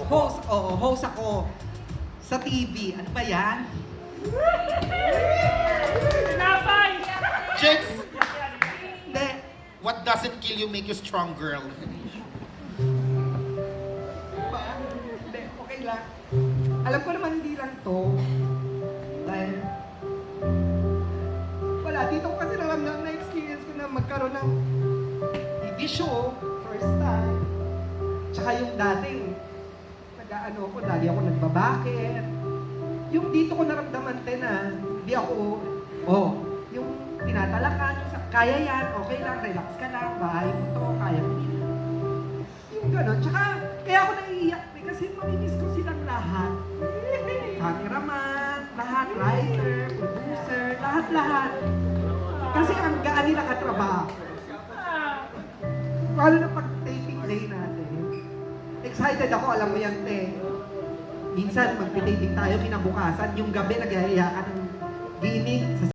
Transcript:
Host ako sa TV. Ano ba yan? Chicks, Hindi. what doesn't kill you make you strong, girl. Ba? Hindi, okay lang. Alam ko naman hindi lang to. Dahil, wala, dito ko kasi naramdaman na experience ko na magkaroon ng TV show, first time. Tsaka yung dating, nag-ano ko, lagi ako nagbabakit. Yung dito ko naramdaman din na, hindi ako, yung tinatalakan, yung kaya yan, okay lang, relax ka lang, bahay mo to, kaya mo yan. Yung gano'n. Tsaka, kaya ako naiiyak kasi mamimiss ko silang lahat. Cameraman, lahat, writer, producer, lahat-lahat. Kasi ang gaan nila katrabaho. Lalo na pag taping day natin. Excited ako, alam mo yan, te. Minsan, magpitaping tayo kinabukasan, yung gabi nag-iaya ka ng ginig sa